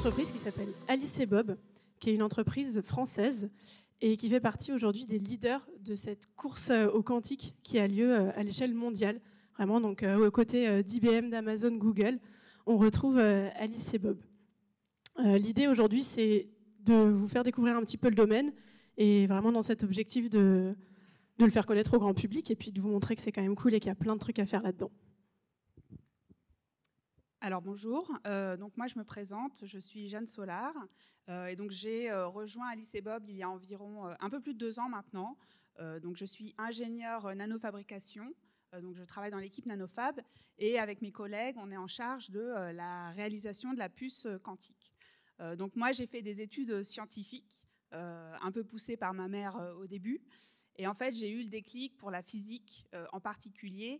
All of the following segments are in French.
entreprise qui s'appelle Alice et Bob, qui est une entreprise française et qui fait partie aujourd'hui des leaders de cette course au quantique qui a lieu à l'échelle mondiale. Vraiment, donc aux côtés d'IBM, d'Amazon, Google, on retrouve Alice et Bob. L'idée aujourd'hui, c'est de vous faire découvrir un petit peu le domaine et vraiment dans cet objectif de le faire connaître au grand public et puis de vous montrer que c'est quand même cool et qu'il y a plein de trucs à faire là-dedans. Alors bonjour, donc moi je me présente, je suis Jeanne Solar et donc j'ai rejoint Alice et Bob il y a environ un peu plus de 2 ans maintenant. Donc je suis ingénieure nanofabrication, donc je travaille dans l'équipe Nanofab et avec mes collègues on est en charge de la réalisation de la puce quantique. Donc moi j'ai fait des études scientifiques, un peu poussées par ma mère au début et en fait j'ai eu le déclic pour la physique en particulier.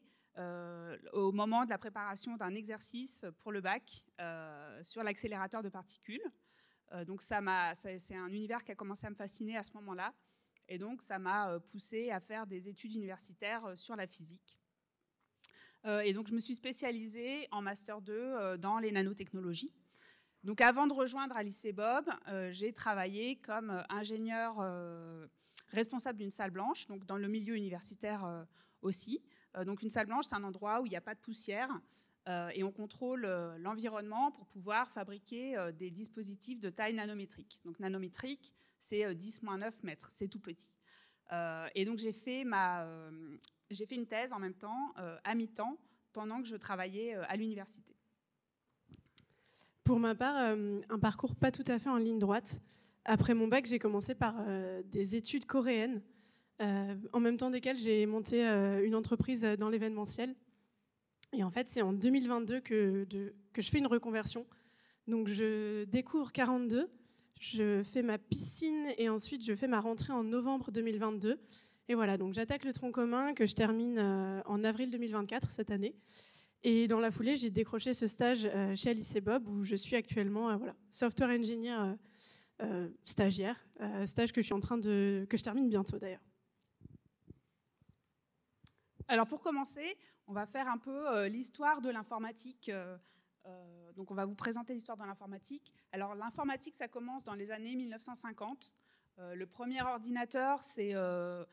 Au moment de la préparation d'un exercice pour le bac sur l'accélérateur de particules. Donc c'est un univers qui a commencé à me fasciner à ce moment-là. Et donc ça m'a poussé à faire des études universitaires sur la physique. Et donc je me suis spécialisée en Master 2 dans les nanotechnologies. Donc avant de rejoindre Alice et Bob, j'ai travaillé comme ingénieur responsable d'une salle blanche, donc dans le milieu universitaire aussi. Donc une salle blanche, c'est un endroit où il n'y a pas de poussière et on contrôle l'environnement pour pouvoir fabriquer des dispositifs de taille nanométrique. Donc nanométrique, c'est 10-9 mètres, c'est tout petit. Et donc j'ai fait une thèse en même temps, à mi-temps, pendant que je travaillais à l'université. Pour ma part, un parcours pas tout à fait en ligne droite. Après mon bac, j'ai commencé par des études coréennes. En même temps desquelles j'ai monté une entreprise dans l'événementiel. Et en fait, c'est en 2022 que je fais une reconversion. Donc, je découvre 42, je fais ma piscine et ensuite, je fais ma rentrée en novembre 2022. Et voilà, donc j'attaque le tronc commun que je termine en avril 2024, cette année. Et dans la foulée, j'ai décroché ce stage chez Alice et Bob, où je suis actuellement software engineer stagiaire. Stage que je termine bientôt, d'ailleurs. Alors pour commencer, on va faire un peu l'histoire de l'informatique. Donc on va vous présenter l'histoire de l'informatique. Alors l'informatique, ça commence dans les années 1950. Le premier ordinateur, c'est en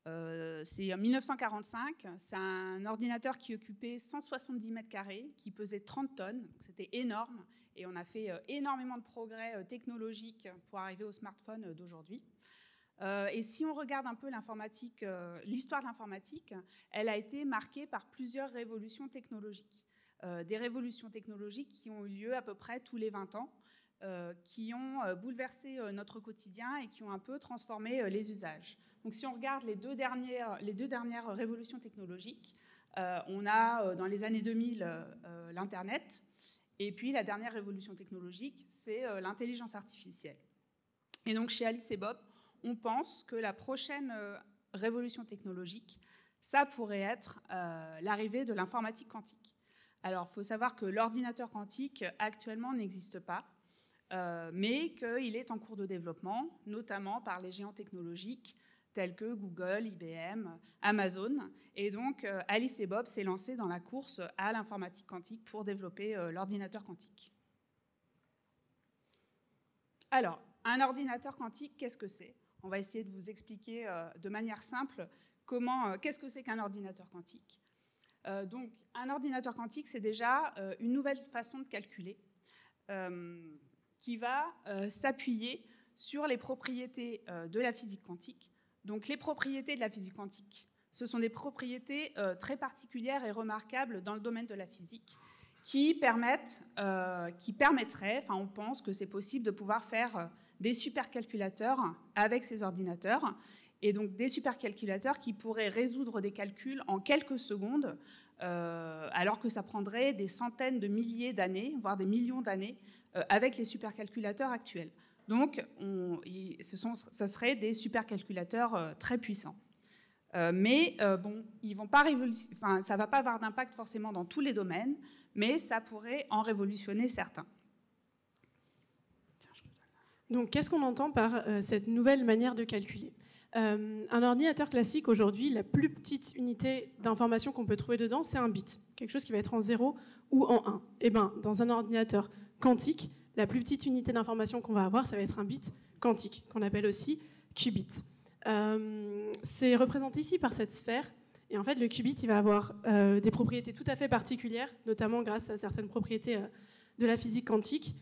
1945. C'est un ordinateur qui occupait 170 mètres carrés, qui pesait 30 tonnes. C'était énorme. Et on a fait énormément de progrès technologiques pour arriver au smartphone d'aujourd'hui. Et si on regarde un peu l'informatique, l'histoire de l'informatique, elle a été marquée par plusieurs révolutions technologiques. Des révolutions technologiques qui ont eu lieu à peu près tous les 20 ans, qui ont bouleversé notre quotidien et qui ont un peu transformé les usages. Donc si on regarde les deux dernières révolutions technologiques, on a dans les années 2000 l'Internet, et puis la dernière révolution technologique, c'est l'intelligence artificielle. Et donc chez Alice et Bob, on pense que la prochaine révolution technologique, ça pourrait être l'arrivée de l'informatique quantique. Alors, il faut savoir que l'ordinateur quantique, actuellement, n'existe pas, mais qu'il est en cours de développement, notamment par les géants technologiques tels que Google, IBM, Amazon. Et donc, Alice et Bob s'est lancé dans la course à l'informatique quantique pour développer l'ordinateur quantique. Alors, un ordinateur quantique, qu'est-ce que c'est ? On va essayer de vous expliquer de manière simple qu'est-ce que c'est qu'un ordinateur quantique. Donc, un ordinateur quantique, c'est déjà une nouvelle façon de calculer qui va s'appuyer sur les propriétés de la physique quantique. Donc, les propriétés de la physique quantique, ce sont des propriétés très particulières et remarquables dans le domaine de la physique qui permettraient, enfin, on pense que c'est possible de pouvoir faire des supercalculateurs avec ces ordinateurs, et donc des supercalculateurs qui pourraient résoudre des calculs en quelques secondes, alors que ça prendrait des centaines de milliers d'années, voire des millions d'années, avec les supercalculateurs actuels. Donc, ce seraient des supercalculateurs très puissants. Mais bon, ça ne va pas avoir d'impact forcément dans tous les domaines, mais ça pourrait en révolutionner certains. Donc, qu'est-ce qu'on entend par cette nouvelle manière de calculer ? Un ordinateur classique, aujourd'hui, la plus petite unité d'information qu'on peut trouver dedans, c'est un bit, quelque chose qui va être en 0 ou en 1. Et bien, dans un ordinateur quantique, la plus petite unité d'information qu'on va avoir, ça va être un bit quantique, qu'on appelle aussi qubit. C'est représenté ici par cette sphère. Et en fait, le qubit, il va avoir des propriétés tout à fait particulières, notamment grâce à certaines propriétés de la physique quantique,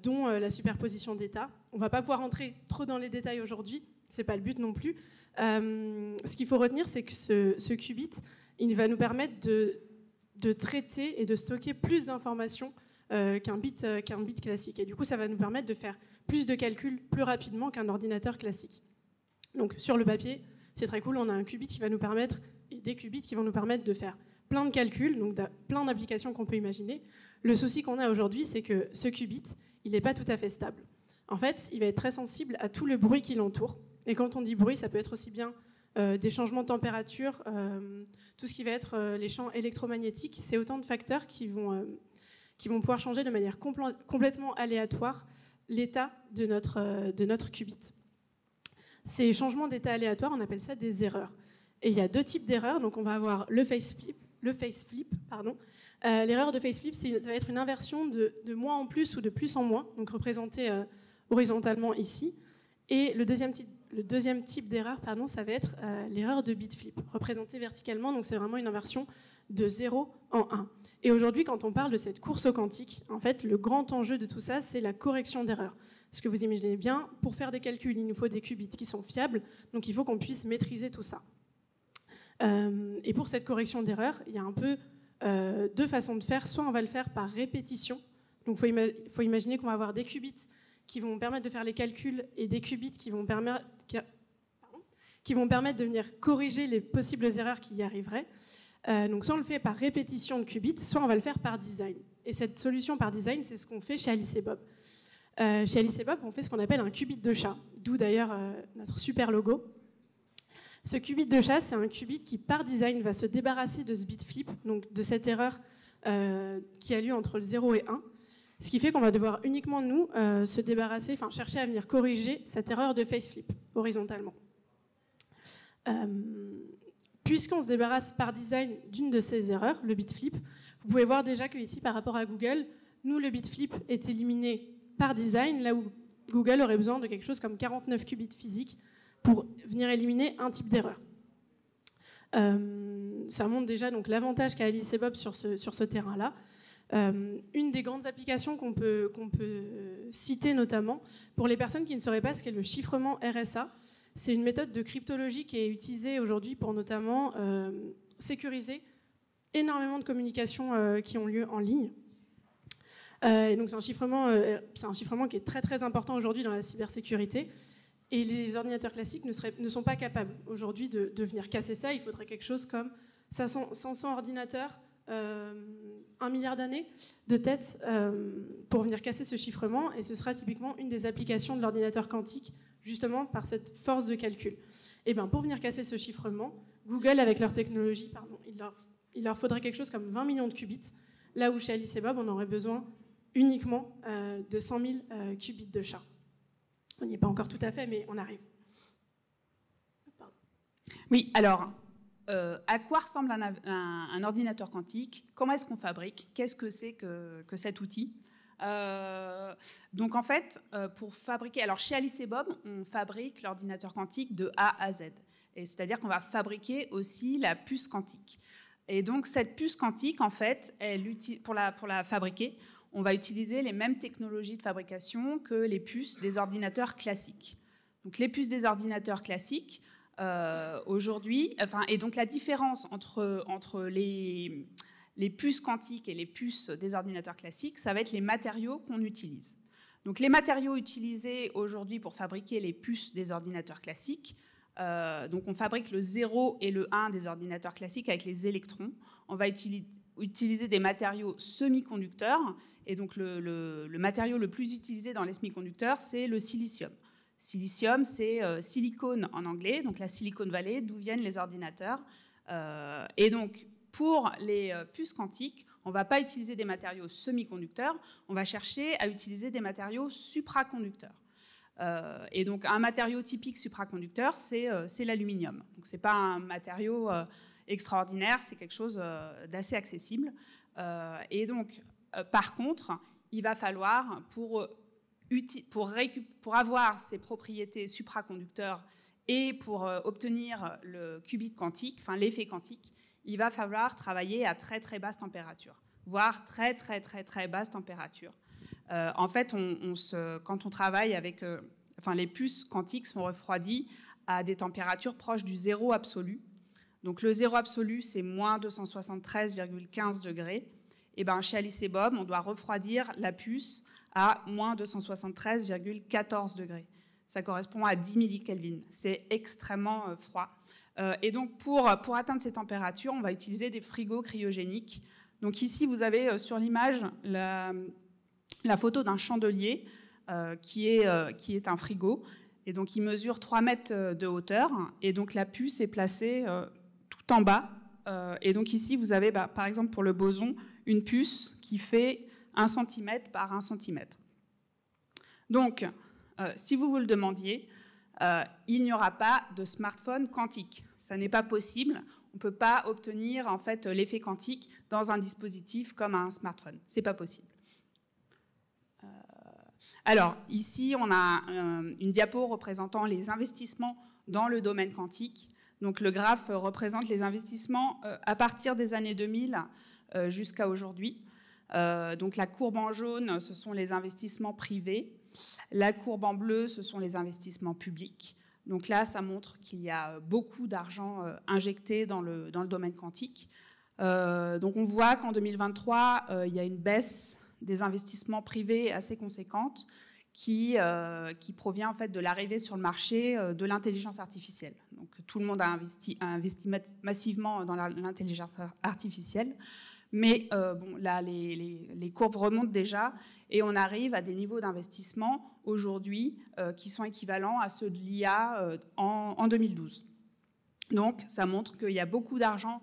dont la superposition d'états. On ne va pas pouvoir entrer trop dans les détails aujourd'hui, ce n'est pas le but non plus. Ce qu'il faut retenir, c'est que ce qubit, il va nous permettre de traiter et de stocker plus d'informations qu'un bit classique. Et du coup, ça va nous permettre de faire plus de calculs plus rapidement qu'un ordinateur classique. Donc, sur le papier, c'est très cool, on a un qubit qui va nous permettre, et des qubits qui vont nous permettre de faire plein de calculs, donc plein d'applications qu'on peut imaginer. Le souci qu'on a aujourd'hui, c'est que ce qubit, il n'est pas tout à fait stable. En fait, il va être très sensible à tout le bruit qui l'entoure. Et quand on dit bruit, ça peut être aussi bien des changements de température, tout ce qui va être les champs électromagnétiques. C'est autant de facteurs qui vont pouvoir changer de manière complètement aléatoire l'état de notre qubit. Ces changements d'état aléatoires, on appelle ça des erreurs. Et il y a deux types d'erreurs. Donc on va avoir le face flip. L'erreur de face flip, ça va être une inversion de moins en plus ou de plus en moins, donc représenté horizontalement ici. Et le deuxième type d'erreur, ça va être l'erreur de bit flip, représentée verticalement. Donc c'est vraiment une inversion de 0 en 1. Et aujourd'hui, quand on parle de cette course au quantique, en fait, le grand enjeu de tout ça, c'est la correction d'erreurs. Parce que vous imaginez bien, pour faire des calculs, il nous faut des qubits qui sont fiables, donc il faut qu'on puisse maîtriser tout ça. Et pour cette correction d'erreurs, il y a un peu deux façons de faire. Soit on va le faire par répétition, donc il faut imaginer qu'on va avoir des qubits qui vont permettre de faire les calculs et des qubits qui vont permettre de venir corriger les possibles erreurs qui y arriveraient. Donc soit on le fait par répétition de qubits, soit on va le faire par design. Et cette solution par design, c'est ce qu'on fait chez Alice et Bob. Chez Alice et Bob, on fait ce qu'on appelle un qubit de chat, d'où d'ailleurs notre super logo. Ce qubit de chat, c'est un qubit qui, par design, va se débarrasser de ce bit flip, donc de cette erreur qui a lieu entre le 0 et 1, ce qui fait qu'on va devoir uniquement, nous, se débarrasser, chercher à venir corriger cette erreur de face flip, horizontalement. Puisqu'on se débarrasse par design d'une de ces erreurs, le bit flip, vous pouvez voir déjà que ici, par rapport à Google, nous, le bit flip est éliminé par design, là où Google aurait besoin de quelque chose comme 49 qubits physiques pour venir éliminer un type d'erreur. Ça montre déjà donc l'avantage qu'a Alice et Bob sur ce terrain-là. Une des grandes applications qu'on peut citer notamment, pour les personnes qui ne sauraient pas ce qu'est le chiffrement RSA, c'est une méthode de cryptologie qui est utilisée aujourd'hui pour notamment sécuriser énormément de communications qui ont lieu en ligne. Et donc c'est un chiffrement qui est très très important aujourd'hui dans la cybersécurité. Et les ordinateurs classiques ne sont pas capables aujourd'hui de venir casser ça. Il faudrait quelque chose comme 500 ordinateurs, 1 milliard d'années de tête pour venir casser ce chiffrement. Et ce sera typiquement une des applications de l'ordinateur quantique, justement par cette force de calcul. Et bien, pour venir casser ce chiffrement, Google, avec leur technologie, il leur faudrait quelque chose comme 20 millions de qubits, là où chez Alice et Bob, on aurait besoin uniquement de 100 000 qubits de chat. On n'y est pas encore tout à fait, mais on arrive. Pardon. Oui, alors, à quoi ressemble un ordinateur quantique? Comment est-ce qu'on fabrique? Qu'est-ce que c'est que cet outil? Donc en fait, pour fabriquer... Alors chez Alice et Bob, on fabrique l'ordinateur quantique de A à Z. C'est-à-dire qu'on va fabriquer aussi la puce quantique. Et donc cette puce quantique, en fait, pour la fabriquer, on va utiliser les mêmes technologies de fabrication que les puces des ordinateurs classiques. Donc les puces des ordinateurs classiques, aujourd'hui, et donc la différence entre les puces quantiques et les puces des ordinateurs classiques, ça va être les matériaux qu'on utilise. Donc les matériaux utilisés aujourd'hui pour fabriquer les puces des ordinateurs classiques, donc on fabrique le 0 et le 1 des ordinateurs classiques avec les électrons. On va utiliser des matériaux semi-conducteurs, et donc le matériau le plus utilisé dans les semi-conducteurs, c'est le silicium. Silicium, c'est silicone en anglais, donc la Silicon Valley, d'où viennent les ordinateurs. Et donc, pour les puces quantiques, on ne va pas utiliser des matériaux semi-conducteurs, on va chercher à utiliser des matériaux supraconducteurs. Et donc, un matériau typique supraconducteur, c'est l'aluminium. Donc, ce n'est pas un matériau extraordinaire, c'est quelque chose d'assez accessible. Et donc, par contre, il va falloir, pour avoir ces propriétés supraconducteurs et pour obtenir le qubit quantique, enfin l'effet quantique, il va falloir travailler à très très basse température, voire très très très très basse température. En fait, quand on travaille avec... les puces quantiques sont refroidies à des températures proches du zéro absolu. Donc le zéro absolu, c'est moins 273,15 degrés. Et bien, chez Alice et Bob, on doit refroidir la puce à moins 273,14 degrés. Ça correspond à 10 millikelvin. C'est extrêmement froid. Et donc, pour atteindre ces températures, on va utiliser des frigos cryogéniques. Donc ici, vous avez sur l'image la photo d'un chandelier qui est un frigo. Et donc, il mesure 3 mètres de hauteur. Et donc, la puce est placée tout en bas. Et donc, ici, vous avez, par exemple, pour le boson, une puce qui fait 1 cm par 1 cm. Donc, si vous le demandiez, il n'y aura pas de smartphone quantique. Ça n'est pas possible. On ne peut pas obtenir en fait, l'effet quantique dans un dispositif comme un smartphone. Ce n'est pas possible. Alors, ici, on a une diapo représentant les investissements dans le domaine quantique. Donc, le graphe représente les investissements à partir des années 2000 jusqu'à aujourd'hui. Donc, la courbe en jaune, ce sont les investissements privés. La courbe en bleu, ce sont les investissements publics. Donc là, ça montre qu'il y a beaucoup d'argent injecté dans le domaine quantique. Donc on voit qu'en 2023, il y a une baisse des investissements privés assez conséquente qui provient en fait de l'arrivée sur le marché de l'intelligence artificielle. Donc tout le monde a investi massivement dans l'intelligence artificielle. Mais là, les courbes remontent déjà et on arrive à des niveaux d'investissement aujourd'hui qui sont équivalents à ceux de l'IA en 2012. Donc, ça montre qu'il y a beaucoup d'argent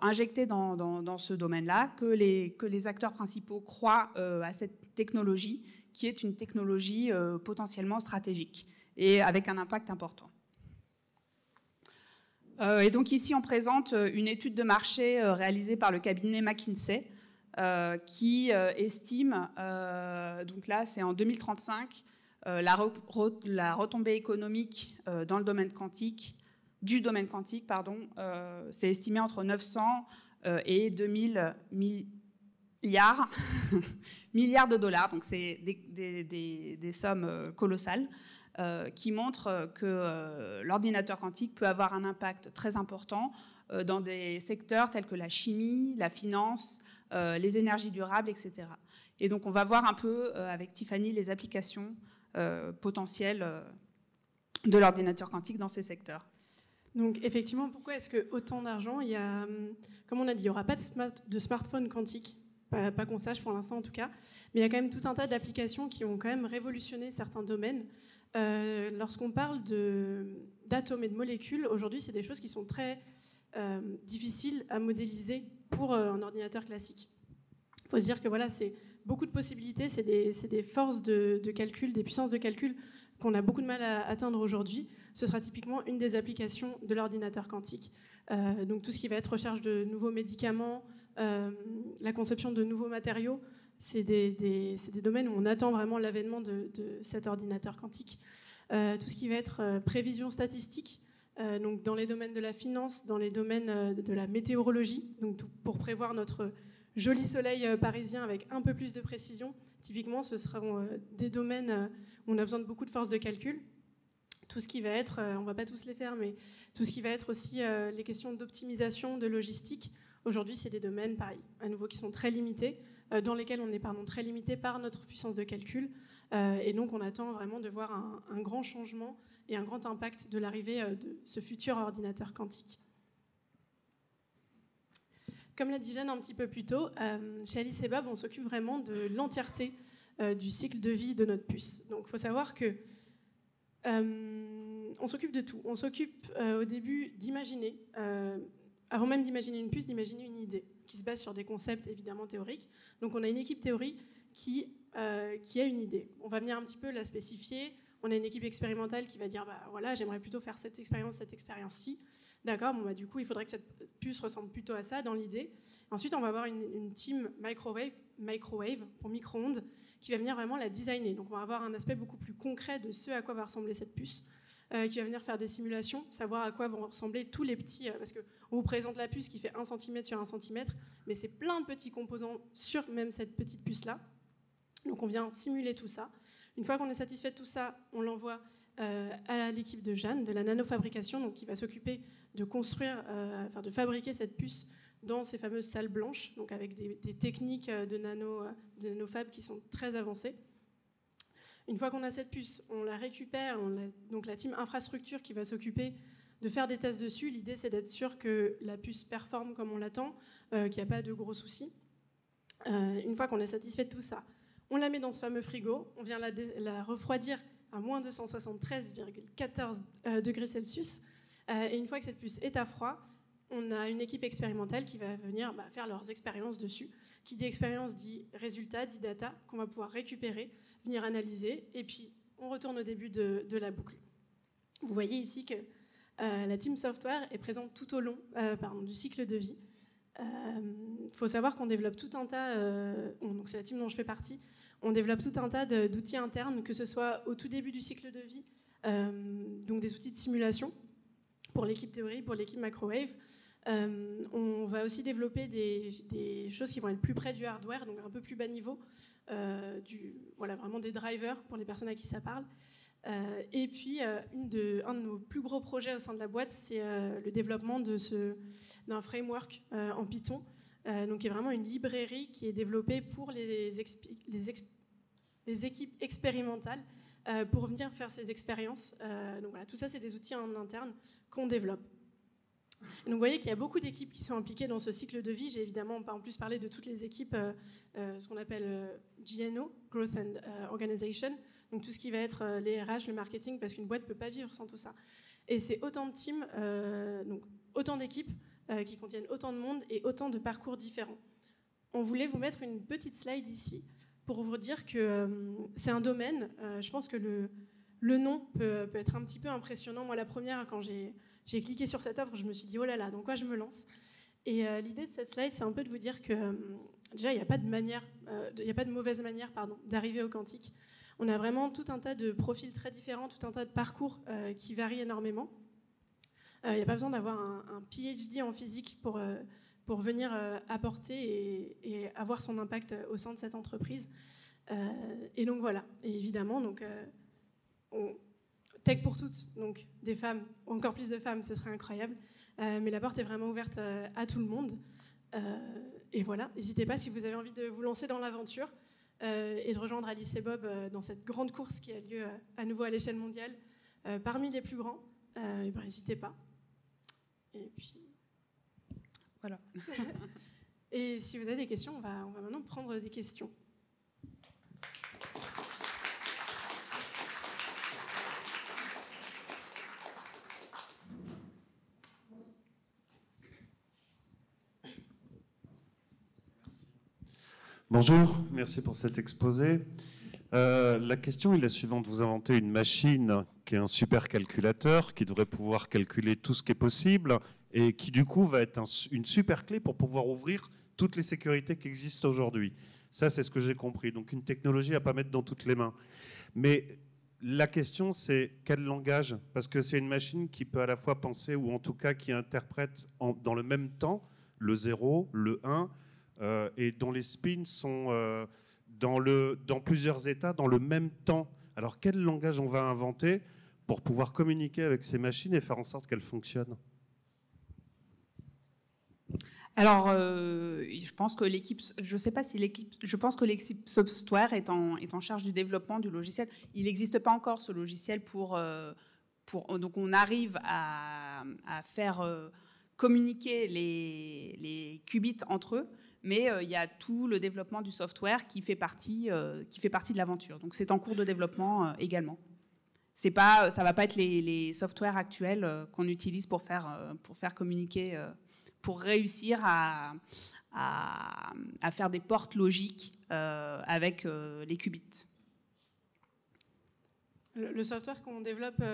injecté dans ce domaine-là, que les acteurs principaux croient à cette technologie qui est une technologie potentiellement stratégique et avec un impact important. Et donc ici, on présente une étude de marché réalisée par le cabinet McKinsey qui estime, donc là c'est en 2035, la retombée économique dans le domaine quantique, c'est estimé entre 900 et 2000 milliards, milliards de dollars, donc c'est des sommes colossales. Qui montre que l'ordinateur quantique peut avoir un impact très important dans des secteurs tels que la chimie, la finance, les énergies durables, etc. Et donc on va voir un peu avec Tiffany les applications potentielles de l'ordinateur quantique dans ces secteurs. Donc effectivement, pourquoi est-ce que autant d'argent? Il y a, comme on a dit, il n'y aura pas de smartphone quantique. Pas qu'on sache pour l'instant en tout cas, mais il y a quand même tout un tas d'applications qui ont quand même révolutionné certains domaines. Lorsqu'on parle d'atomes et de molécules, aujourd'hui, c'est des choses qui sont très difficiles à modéliser pour un ordinateur classique. Il faut se dire que voilà, c'est beaucoup de possibilités, c'est des forces de calcul, des puissances de calcul qu'on a beaucoup de mal à atteindre aujourd'hui. Ce sera typiquement une des applications de l'ordinateur quantique. Donc tout ce qui va être recherche de nouveaux médicaments, la conception de nouveaux matériaux, c'est des domaines où on attend vraiment l'avènement de cet ordinateur quantique. Tout ce qui va être prévision statistique, donc dans les domaines de la finance, dans les domaines de la météorologie, donc pour prévoir notre joli soleil parisien avec un peu plus de précision. Typiquement, ce seront des domaines où on a besoin de beaucoup de force de calcul. Tout ce qui va être, on ne va pas tous les faire, mais tout ce qui va être aussi les questions d'optimisation, de logistique. Aujourd'hui, c'est des domaines, pareil, à nouveau, qui sont très limités, dans lesquels on est très limité par notre puissance de calcul. Et donc, on attend vraiment de voir un grand changement et un grand impact de l'arrivée de ce futur ordinateur quantique. Comme l'a dit Jeanne un petit peu plus tôt, chez Alice et Bob, on s'occupe vraiment de l'entièreté du cycle de vie de notre puce. Donc, il faut savoir que on s'occupe de tout. On s'occupe au début d'imaginer, avant même d'imaginer une puce, d'imaginer une idée qui se base sur des concepts évidemment théoriques. Donc on a une équipe théorie qui a une idée. On va venir un petit peu la spécifier. On a une équipe expérimentale qui va dire voilà, j'aimerais plutôt faire cette expérience-ci. D'accord, bon, bah, du coup, il faudrait que cette puce ressemble plutôt à ça dans l'idée. Ensuite, on va avoir une team microwave pour micro-ondes qui va venir vraiment la designer. Donc, on va avoir un aspect beaucoup plus concret de ce à quoi va ressembler cette puce, qui va venir faire des simulations, savoir à quoi vont ressembler tous les petits... parce qu'on vous présente la puce qui fait 1 cm sur 1 cm, mais c'est plein de petits composants sur même cette petite puce-là. Donc, on vient simuler tout ça. Une fois qu'on est satisfait de tout ça, on l'envoie à l'équipe de Jeanne, de la nanofabrication, donc qui va s'occuper de construire, de fabriquer cette puce dans ces fameuses salles blanches, donc avec des techniques de nanofab qui sont très avancées. Une fois qu'on a cette puce, on la récupère, donc la team infrastructure qui va s'occuper de faire des tests dessus. L'idée, c'est d'être sûr que la puce performe comme on l'attend, qu'il n'y a pas de gros soucis. Une fois qu'on est satisfait de tout ça, on la met dans ce fameux frigo, on vient la refroidir à moins 273,14 degrés Celsius. Et une fois que cette puce est à froid, on a une équipe expérimentale qui va venir faire leurs expériences dessus. Qui dit expérience dit résultat, dit data, qu'on va pouvoir récupérer, venir analyser, et puis on retourne au début de la boucle. Vous voyez ici que la team software est présente tout au long du cycle de vie. Il faut savoir qu'on développe tout un tas, donc c'est la team dont je fais partie, on développe tout un tas d'outils internes, que ce soit au tout début du cycle de vie, donc des outils de simulation pour l'équipe théorie, pour l'équipe microwave. On va aussi développer des choses qui vont être plus près du hardware, donc un peu plus bas niveau, vraiment des drivers pour les personnes à qui ça parle. Et puis, un de nos plus gros projets au sein de la boîte, c'est le développement d'un framework en Python, donc qui est vraiment une librairie qui est développée pour les équipes expérimentales pour venir faire ces expériences. Donc voilà, tout ça, c'est des outils en interne qu'on développe. Et donc vous voyez qu'il y a beaucoup d'équipes qui sont impliquées dans ce cycle de vie. J'ai évidemment pas en plus parlé de toutes les équipes, ce qu'on appelle GNO, Growth and Organization, donc tout ce qui va être les RH, le marketing, parce qu'une boîte ne peut pas vivre sans tout ça. Et c'est autant de teams, donc autant d'équipes qui contiennent autant de monde et autant de parcours différents. On voulait vous mettre une petite slide ici pour vous dire que c'est un domaine. Je pense que le nom peut être un petit peu impressionnant. Moi, la première, quand j'ai cliqué sur cette offre, je me suis dit, oh là là, dans quoi je me lance? Et l'idée de cette slide, c'est un peu de vous dire que déjà, il n'y a pas de mauvaise manière d'arriver au quantique. On a vraiment tout un tas de profils très différents, tout un tas de parcours qui varient énormément. Il n'y a pas besoin d'avoir un PhD en physique pour venir apporter et avoir son impact au sein de cette entreprise. Et donc voilà, et évidemment, donc, Tech pour toutes, donc des femmes, encore plus de femmes, ce serait incroyable. Mais la porte est vraiment ouverte à tout le monde. Et voilà, n'hésitez pas si vous avez envie de vous lancer dans l'aventure et de rejoindre Alice et Bob dans cette grande course qui a lieu à nouveau à l'échelle mondiale, parmi les plus grands. N'hésitez pas. Et puis... Voilà. Et si vous avez des questions, on va maintenant prendre des questions. Bonjour, merci pour cet exposé. La question est la suivante. Vous inventez une machine qui est un supercalculateur qui devrait pouvoir calculer tout ce qui est possible et qui du coup va être une super clé pour pouvoir ouvrir toutes les sécurités qui existent aujourd'hui. Ça, c'est ce que j'ai compris. Donc une technologie à ne pas mettre dans toutes les mains. Mais la question, c'est quel langage? Parce que c'est une machine qui peut à la fois penser, ou en tout cas qui interprète dans le même temps le 0, le 1, et dont les spins sont dans plusieurs états dans le même temps. Alors quel langage on va inventer pour pouvoir communiquer avec ces machines et faire en sorte qu'elles fonctionnent? Alors, je pense que l'équipe, je pense que l'équipe software est en charge du développement du logiciel. Il n'existe pas encore ce logiciel donc on arrive à faire communiquer les qubits entre eux, mais il y a tout le développement du software qui fait partie de l'aventure. Donc c'est en cours de développement également. Ça ne va pas être les softwares actuels qu'on utilise pour faire communiquer, pour réussir à faire des portes logiques avec les qubits. Le software qu'on développe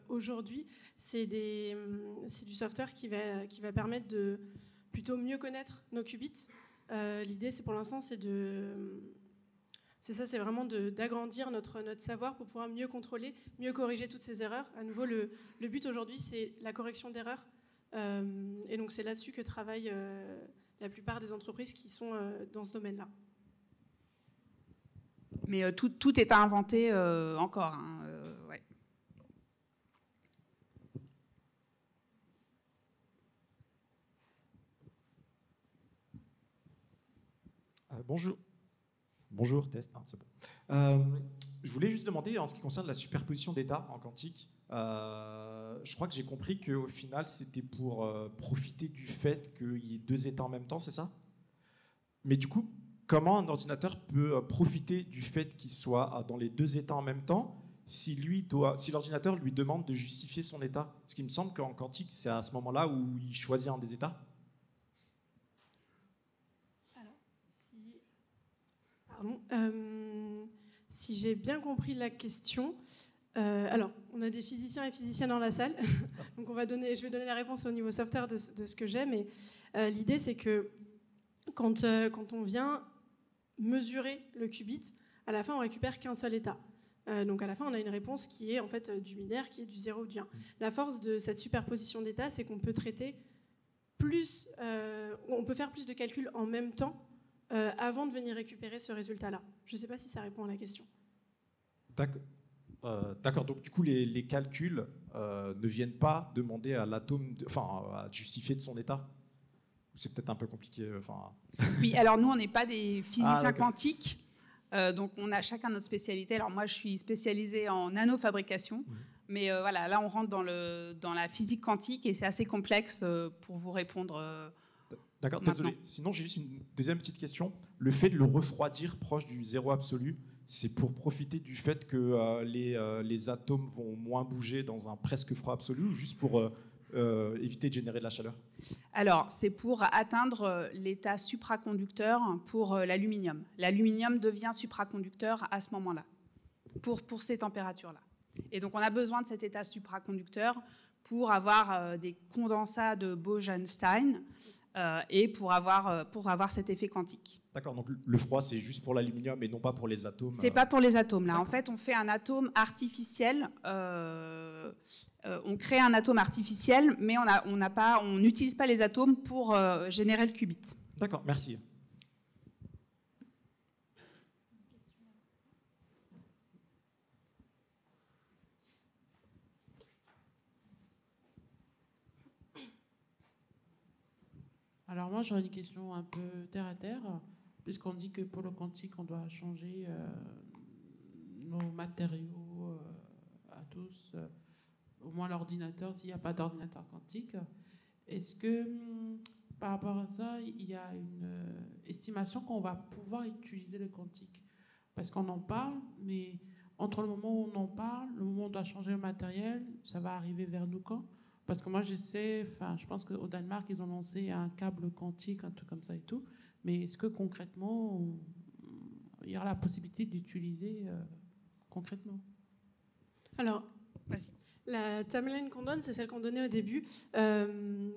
aujourd'hui, c'est du software qui va permettre de plutôt mieux connaître nos qubits. L'idée, c'est pour l'instant, c'est vraiment d'agrandir notre savoir pour pouvoir mieux contrôler, mieux corriger toutes ces erreurs. À nouveau, le but aujourd'hui, c'est la correction d'erreurs. Et donc, c'est là-dessus que travaillent la plupart des entreprises qui sont dans ce domaine-là. Mais tout est à inventer encore. Hein, ouais. Bonjour. Bonjour, test. Ah, c'est bon. Je voulais juste demander, en ce qui concerne la superposition d'états en quantique, je crois que j'ai compris qu'au final, c'était pour profiter du fait qu'il y ait deux états en même temps, c'est ça? Mais du coup, comment un ordinateur peut profiter du fait qu'il soit dans les deux états en même temps si l'ordinateur lui demande de justifier son état? Parce qu'il me semble qu'en quantique, c'est à ce moment-là où il choisit un des états. Si j'ai bien compris la question, alors on a des physiciens et physiciennes dans la salle, donc je vais donner la réponse au niveau software de ce que j'ai, mais l'idée c'est que quand on vient mesurer le qubit, à la fin on récupère qu'un seul état. Donc à la fin on a une réponse qui est en fait du binaire, qui est du 0 ou du 1. La force de cette superposition d'états, c'est qu'on peut traiter on peut faire plus de calculs en même temps avant de venir récupérer ce résultat-là. Je ne sais pas si ça répond à la question. D'accord. Donc du coup, les calculs ne viennent pas demander à l'atome, à justifier de son état. C'est peut-être un peu compliqué. Oui. Alors nous, on n'est pas des physiciens quantiques, donc on a chacun notre spécialité. Alors moi, je suis spécialisée en nanofabrication, mais voilà, là, on rentre dans la physique quantique et c'est assez complexe pour vous répondre. D'accord, désolé. Sinon, j'ai juste une deuxième petite question. Le fait de le refroidir proche du zéro absolu, c'est pour profiter du fait que les atomes vont moins bouger dans un presque froid absolu ou juste pour éviter de générer de la chaleur? Alors, c'est pour atteindre l'état supraconducteur pour l'aluminium. L'aluminium devient supraconducteur à ce moment-là, pour ces températures-là. Et donc, on a besoin de cet état supraconducteur pour avoir des condensats de Bose-Einstein et pour avoir cet effet quantique. D'accord, donc le froid, c'est juste pour l'aluminium et non pas pour les atomes. C'est pas pour les atomes, là. En fait, on fait un atome artificiel. On crée un atome artificiel, mais on n'utilise pas les atomes pour générer le qubit. D'accord, merci. Alors moi, j'aurais une question un peu terre à terre, puisqu'on dit que pour le quantique, on doit changer nos matériaux à tous, au moins l'ordinateur, s'il n'y a pas d'ordinateur quantique. Est-ce que par rapport à ça, il y a une estimation qu'on va pouvoir utiliser le quantique? Parce qu'on en parle, mais entre le moment où on en parle, le moment où on doit changer le matériel, ça va arriver vers nous quand? Parce que moi, je pense qu'au Danemark, ils ont lancé un câble quantique, un truc comme ça et tout. Mais est-ce que concrètement, il y aura la possibilité d'utiliser concrètement? Alors, vas-y. La timeline qu'on donne, c'est celle qu'on donnait au début.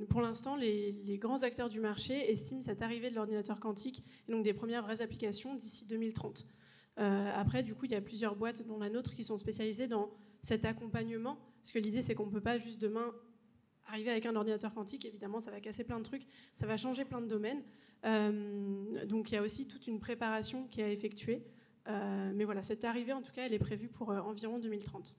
Pour l'instant, les grands acteurs du marché estiment cette arrivée de l'ordinateur quantique et donc des premières vraies applications d'ici 2030. Après, du coup, il y a plusieurs boîtes, dont la nôtre, qui sont spécialisées dans cet accompagnement. Parce que l'idée, c'est qu'on ne peut pas juste demain arriver avec un ordinateur quantique. Évidemment, ça va casser plein de trucs, ça va changer plein de domaines. Donc, il y a aussi toute une préparation qui est à effectuer. Mais voilà, cette arrivée, en tout cas, elle est prévue pour environ 2030.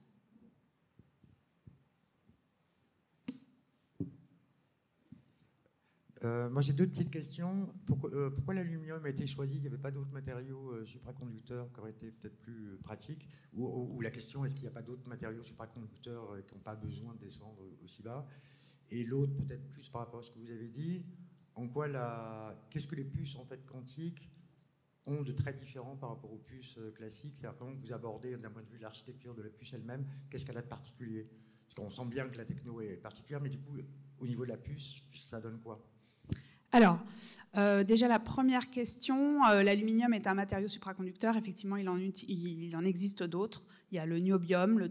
Moi, j'ai deux petites questions. Pourquoi l'aluminium a été choisi? Il n'y avait pas d'autres matériaux supraconducteurs qui auraient été peut-être plus pratiques? Ou la question, est-ce qu'il n'y a pas d'autres matériaux supraconducteurs qui n'ont pas besoin de descendre aussi bas? Et l'autre, peut-être plus par rapport à ce que vous avez dit, qu'est-ce que les puces en fait, quantiques ont de très différent par rapport aux puces classiques? C'est-à-dire comment vous abordez d'un point de vue de l'architecture de la puce elle-même, qu'est-ce qu'elle a de particulier? Parce qu'on sent bien que la techno est particulière, mais du coup, au niveau de la puce, ça donne quoi? Alors, déjà la première question, l'aluminium est un matériau supraconducteur. Effectivement, il en existe d'autres. Il y a le niobium, le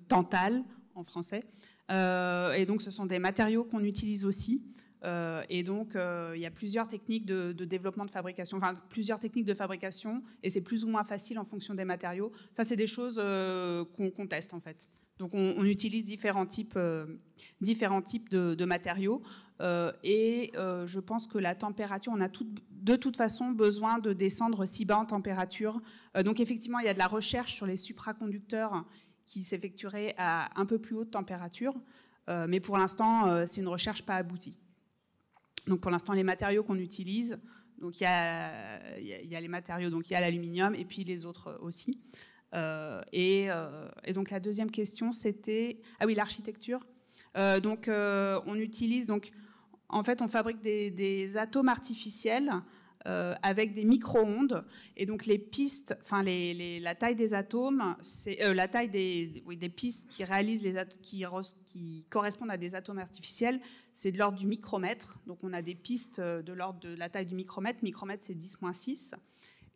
tantal en français. Et donc, ce sont des matériaux qu'on utilise aussi. Et donc, il y a plusieurs techniques de développement de fabrication, enfin plusieurs techniques de fabrication, et c'est plus ou moins facile en fonction des matériaux. Ça, c'est des choses qu'on teste en fait. Donc, on utilise différents types de matériaux, et je pense que la température, on a de toute façon besoin de descendre si bas en température. Donc, effectivement, il y a de la recherche sur les supraconducteurs qui s'effectuerait à un peu plus haute température, mais pour l'instant, c'est une recherche pas aboutie. Donc pour l'instant, les matériaux qu'on utilise, donc il y a les matériaux, donc il y a l'aluminium et puis les autres aussi. Et donc la deuxième question, c'était l'architecture. Donc on utilise en fait on fabrique des atomes artificiels avec des micro-ondes, et donc les pistes, enfin la taille des atomes, c'est la taille des pistes qui réalisent qui correspondent à des atomes artificiels, c'est de l'ordre du micromètre. Donc on a des pistes de l'ordre de la taille du micromètre. Micromètre, c'est 10-6,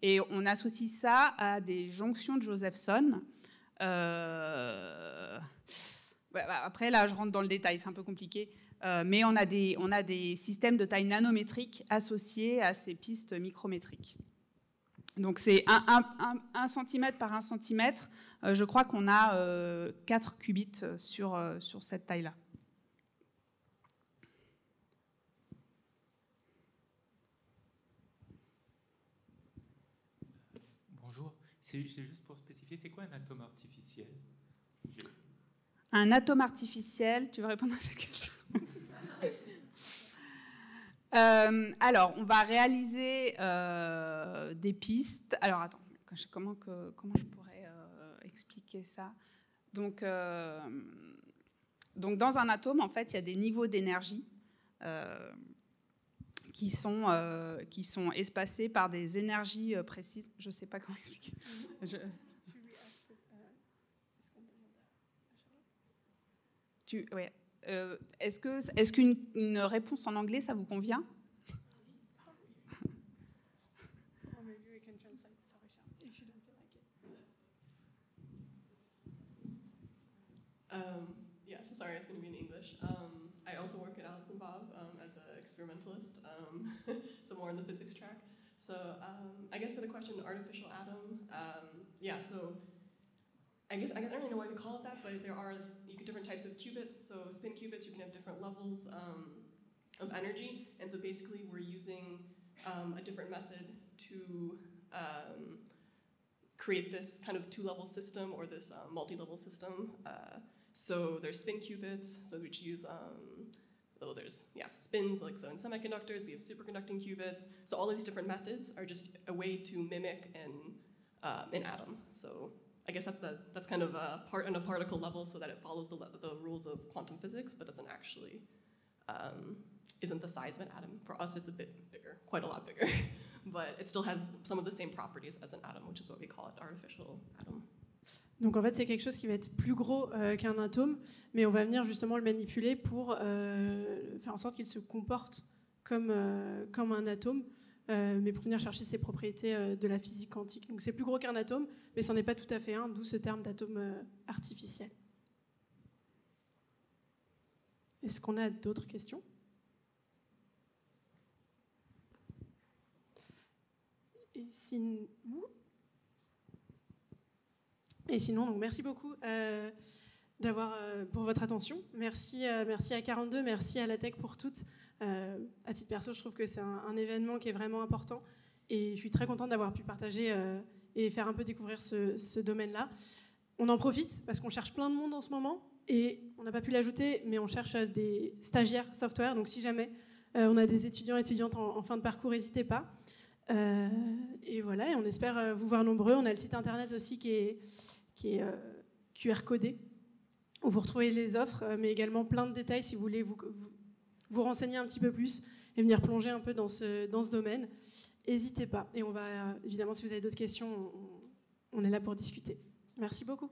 et on associe ça à des jonctions de Josephson. Après là, je rentre dans le détail, c'est un peu compliqué. Mais on a des systèmes de taille nanométrique associés à ces pistes micrométriques. Donc c'est 1 cm par 1 cm. Je crois qu'on a 4 qubits sur cette taille-là. Bonjour. C'est juste pour spécifier, c'est quoi un atome artificiel? Un atome artificiel, tu veux répondre à cette question? Alors, on va réaliser des pistes. Alors, attends, comment je pourrais expliquer ça? Donc, dans un atome, en fait, il y a des niveaux d'énergie qui sont espacés par des énergies précises. Je ne sais pas comment expliquer. Ouais. Est-ce qu'une réponse en anglais, ça vous convient? Yeah, so sorry, it's going to be in English. I also work at Alice & Bob as an experimentalist, so more on the physics track. So I guess for the question, artificial atom, yeah, so I guess I don't really know why we call it that, but there are different types of qubits. So spin qubits, you can have different levels of energy, and so basically we're using a different method to create this kind of two-level system or this multi-level system. So there's spin qubits, so we use there's spins, like so in semiconductors we have superconducting qubits. So all of these different methods are just a way to mimic an atom. So I guess that's kind of a part on a particle level, so that it follows the rules of quantum physics, but doesn't actually isn't the size of an atom. For us, it's a bit bigger, quite a lot bigger, but it still has some of the same properties as an atom, which is what we call it, artificial atom. Donc en fait, c'est quelque chose qui va être plus gros qu'un atome, mais on va venir justement le manipuler pour faire en sorte qu'il se comporte comme un atome, mais pour venir chercher ses propriétés de la physique quantique. Donc c'est plus gros qu'un atome, mais c'en est pas tout à fait un, d'où ce terme d'atome artificiel. Est-ce qu'on a d'autres questions ? Et sinon, donc merci beaucoup pour votre attention. Merci à 42, merci à la Tech pour toutes. À titre perso, je trouve que c'est un événement qui est vraiment important et je suis très contente d'avoir pu partager et faire un peu découvrir ce domaine-là. On en profite parce qu'on cherche plein de monde en ce moment et on n'a pas pu l'ajouter, mais on cherche des stagiaires software. Donc si jamais on a des étudiants et étudiantes en fin de parcours, n'hésitez pas. Et voilà, et on espère vous voir nombreux. On a le site internet aussi qui est QR codé, où vous retrouvez les offres, mais également plein de détails si vous voulez vous renseigner un petit peu plus et venir plonger un peu dans ce domaine. N'hésitez pas. Et on va, évidemment, si vous avez d'autres questions, on est là pour discuter. Merci beaucoup.